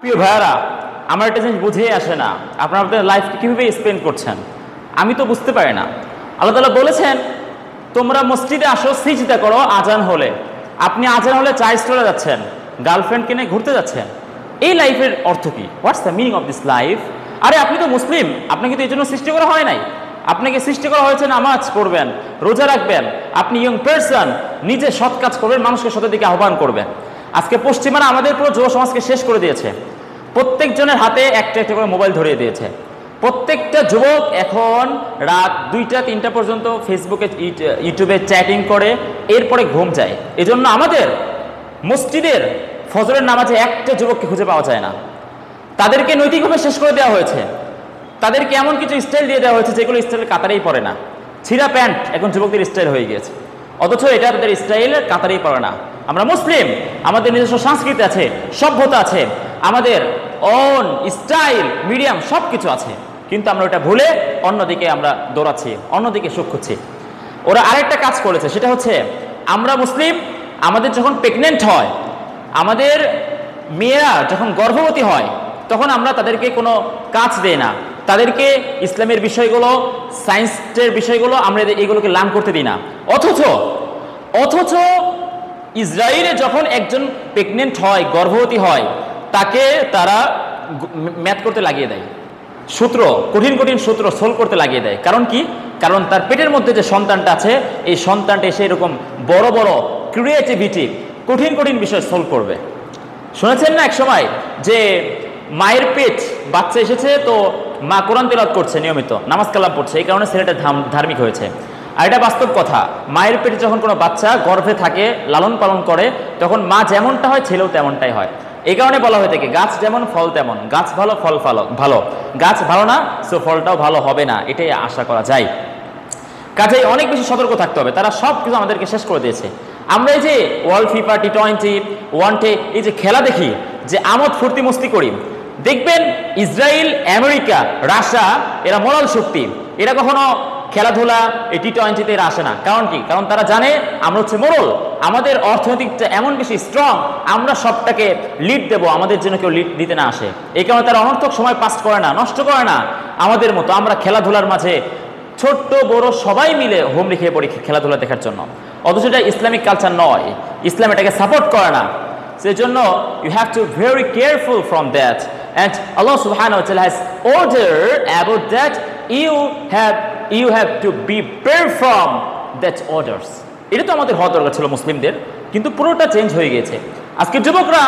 প্রিয় ভাইয়ারা, আমার একটা জিনিস বুঝেই আসে না, আপনারা আপনাদের লাইফকে কীভাবে স্পেন্ড করছেন আমি তো বুঝতে পারি না। আল্লাহ তাআলা বলেছেন, তোমরা মসজিদে আসো, সিজদা করো আজান হলে। আপনি আজান হলে চা স্টলে যাচ্ছেন, গার্লফ্রেন্ডকে নিয়ে ঘুরতে যাচ্ছেন। এই লাইফের অর্থ কি? What's the meaning of this life? আরে আপনি তো মুসলিম, আপনাকে তো এই জন্য সৃষ্টি করা হয় নাই। আপনাকে সৃষ্টি করা হয়েছে নামাজ পড়বেন, রোজা রাখবেন, আপনি ইয়ং পারসন, নিজে সৎ কাজ করবেন, মানুষকে সতের দিকে আহ্বান করবেন। আজকে পশ্চিমারা আমাদের পুরো যুব সমাজকে শেষ করে দিয়েছে। প্রত্যেকজনের হাতে একটা একটা করে মোবাইল ধরিয়ে দিয়েছে। প্রত্যেকটা যুবক এখন রাত 2টা-3টা পর্যন্ত ফেসবুকে ইউটিউবে চ্যাটিং করে, এরপরে ঘুম যায়। এজন্য আমাদের মসজিদের ফজরের নামাজে একটা যুবককে খুঁজে পাওয়া যায় না। তাদেরকে নৈতিকভাবে শেষ করে দেওয়া হয়েছে। তাদেরকে এমন কিছু স্টাইল দিয়ে দেওয়া হয়েছে যেগুলো স্টাইলের কাতারেই পড়ে না। ছিঁড়া প্যান্ট এখন যুবকদের স্টাইল হয়ে গিয়েছে, অথচ এটা তাদের স্টাইলের কাতারেই পড়ে না। আমরা মুসলিম, আমাদের নিজস্ব সংস্কৃতি আছে, সভ্যতা আছে, আমাদের অন স্টাইল মিডিয়াম সব কিছু আছে, কিন্তু আমরা ওটা ভুলে অন্যদিকে আমরা দৌড়াচ্ছি, অন্যদিকে সুখ খুঁজছি। ওরা আরেকটা কাজ করেছে, সেটা হচ্ছে আমরা মুসলিম, আমাদের যখন প্রেগনেন্ট হয়, আমাদের মেয়েরা যখন গর্ভবতী হয়, তখন আমরা তাদেরকে কোনো কাজ দেই না, তাদেরকে ইসলামের বিষয়গুলো, সায়েন্সের বিষয়গুলো আমরা এগুলোকে লার্ন করতে দিই না। অথচ ইসরায়েলে যখন একজন প্রেগনেন্ট হয়, গর্ভবতী হয়, তাকে তারা ম্যাথ করতে লাগিয়ে দেয়, সূত্র, কঠিন কঠিন সূত্র সোলভ করতে লাগিয়ে দেয়। কারণ কি? কারণ তার পেটের মধ্যে যে সন্তানটা আছে, এই সন্তানটা এসে এরকম বড় বড় ক্রিয়েটিভিটি, কঠিন কঠিন বিষয় সোলভ করবে। শুনেছেন না এক সময় যে মায়ের পেট বাচ্চা এসেছে, তো মা কোরআন তেলাওয়াত করছে, নিয়মিত নামাজ কালাম পড়ছে, এই কারণে ছেলেটা ধার্মিক হয়েছে। আর এটা বাস্তব কথা, মায়ের পেটে যখন কোনো বাচ্চা গর্ভে থাকে, লালন পালন করে, তখন মা যেমনটা হয় ছেলেও তেমনটাই হয়। এই কারণে বলা হয়ে থাকে, গাছ যেমন ফল তেমন, গাছ ভালো ফল ভালো, গাছ ভালো না সো ফলটাও ভালো হবে না, এটাই আশা করা যায়। কাজেই অনেক বেশি সতর্ক থাকতে হবে। তারা সব কিছু আমাদেরকে শেষ করে দিয়েছে। আমরা এই যে ওয়ার্ল্ড ফিফা টি20 ওয়ানডে এই যে খেলা দেখি, যে আমোদ ফুর্তি মস্তি করি, দেখবেন ইসরায়েল, আমেরিকা, রাশিয়া এরা মোরাল শক্তি, এরা কখনো খেলাধুলা এই টি20তে এরা আসে না। কারণ কি? কারণ তারা জানে আমরা হচ্ছে মোরল, আমাদের অর্থনৈতিকটা এমন বেশি স্ট্রং, আমরা সবটাকে লিড দেবো, আমাদের জন্য কেউ লিড দিতে না আসে। এই কারণে তারা অনর্থক সময় পাস করে না, নষ্ট করে না। আমাদের মতো আমরা খেলাধুলার মাঝে ছোট্ট বড় সবাই মিলে হোম লিখে পড়ি খেলাধুলা দেখার জন্য, অথচ এটা ইসলামিক কালচার নয়, ইসলাম এটাকে সাপোর্ট করে না। সেই জন্য you have to very careful from that, and Allah সুবহানাহু ওয়া তাআলা has order about that, you have to be prepared from that orders. এটা তো আমাদের হওয়া দরকার ছিল মুসলিমদের, কিন্তু পুরোটা চেঞ্জ হয়ে গিয়েছে। আজকে যুবকরা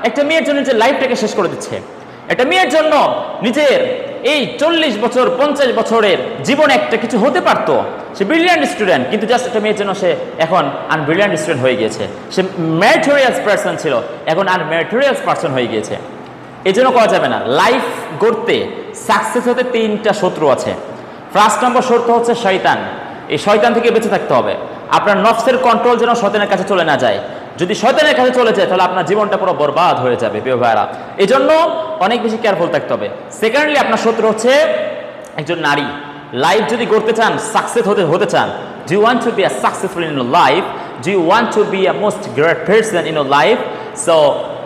একটা মেয়ের জন্য নিজের লাইফটাকে শেষ করে দিচ্ছে। একটা মেয়ের জন্য নিজের এই 40 বছর 50 বছরের জীবনে একটা কিছু হতে পারতো, সে ব্রিলিয়ান্ট স্টুডেন্ট, কিন্তু জাস্ট একটা মেয়ের জন্য সে এখন আনব্রিলিয়ান্ট স্টুডেন্ট হয়ে গিয়েছে। সে ম্যারিটোরিয়াস পার্সন ছিল, এখন আনম্যারিটোরিয়াস পার্সন হয়ে গিয়েছে। এই জন্য করা যাবে না। লাইফ গড়তে, সাকসেস হতে 3টা শত্রু আছে। ফার্স্ট নম্বর শর্ত হচ্ছে শয়তান। এই শয়তান থেকে বেঁচে থাকতে হবে। আপনার নফসের কন্ট্রোল যেন শয়তানের কাছে চলে না যায়। যদি শয়তানের কাছে চলে যায়, তাহলে আপনার জীবনটা পুরো বরবাদ হয়ে যাবে প্রিয় ভাইরা। এই জন্য অনেক বেশি কেয়ারফুল থাকতে হবে। সেকেন্ডলি, আপনার শত্রু হচ্ছে একজন নারী। লাইফ যদি গড়তে চান, সাকসেস হতে চান, do you want to be a successful in your life, do you want to be a most great person in your life, so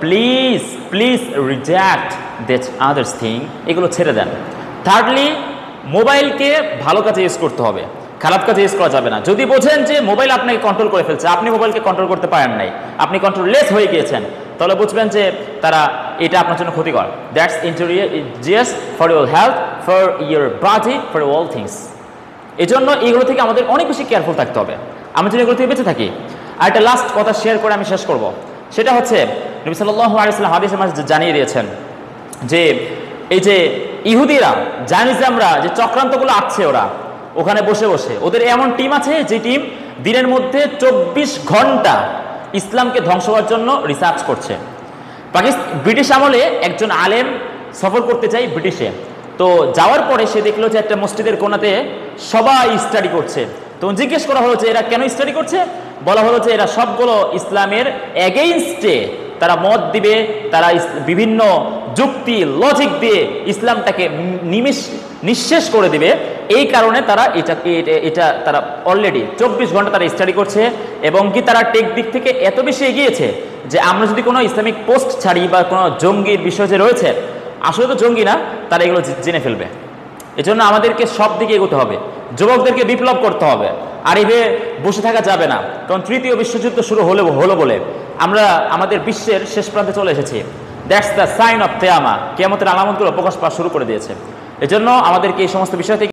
please reject that others thing, এগুলো ছেড়ে দেন। থার্ডলি, মোবাইলকে ভালো কাজে use করতে হবে, খারাপ কাজে ইউজ করা যাবে না। যদি বোঝেন যে মোবাইল আপনাকে কন্ট্রোল করে ফেলছে, আপনি মোবাইলকে কন্ট্রোল করতে পারেন নাই, আপনি কন্ট্রোললেস হয়ে গিয়েছেন, তাহলে বুঝবেন যে এটা আপনার জন্য ক্ষতিকর। That's injurious for your health, for your body, for all things. এই জন্য এগুলো থেকে আমাদের অনেক বেশি কেয়ারফুল থাকতে হবে, আমরা যেন এগুলো থেকে বেঁচে থাকি। আর একটা লাস্ট কথা শেয়ার করে আমি শেষ করব, সেটা হচ্ছে নবী সাল্লাল্লাহু আলাইহি ওয়াসাল্লাম হাদিসের মাঝে জানিয়ে দিয়েছেন যে এই যে ইহুদিরা, জায়নিজমরা যে চক্রান্তগুলো আছে, ওরা ওখানে বসে বসে, ওদের এমন টিম আছে যে টিম দিনের মধ্যে 24 ঘন্টা ইসলামকে ধ্বংস করার জন্য রিসার্চ করছে। ব্রিটিশ আমলে একজন আলেম সফর করতে চাই ব্রিটিশে, তো যাওয়ার পরে সে দেখলো যে একটা মসজিদের কোণাতে সবাই স্টাডি করছে। তো জিজ্ঞেস করা হলো যে এরা কেন স্টাডি করছে? বলা হলো যে এরা সবগুলো ইসলামের এগেইনস্টে তারা মত দিবে, তারা বিভিন্ন যুক্তি লজিক দিয়ে ইসলামটাকে নিঃশেষ করে দিবে, এই কারণে তারা এটা তারা অলরেডি 24 ঘন্টা তারা স্টাডি করছে, এবং কি তারা টেক দিক থেকে এত বেশি এগিয়েছে যে আমরা যদি কোনো ইসলামিক পোস্ট ছাড়ি বা কোনো জঙ্গির বিষয় যে রয়েছে, আসলে তো জঙ্গি না, তারা এগুলো জেনে ফেলবে। এজন্য আমাদেরকে সব দিকে এগোতে হবে, যুবকদেরকে বিপ্লব করতে হবে, আর এভাবে বসে থাকা যাবে না। কারণ তৃতীয় বিশ্বযুদ্ধ শুরু হলো বলে আমরা আমাদের বিশ্বের শেষ প্রান্তে চলে এসেছি। দ্যাটস দ্য সাইন অফ কিয়ামা, কিয়ামতের আলামতগুলো প্রকাশ পাওয়া শুরু করে দিয়েছে। এজন্য আমাদেরকে এই সমস্ত বিষয় থেকে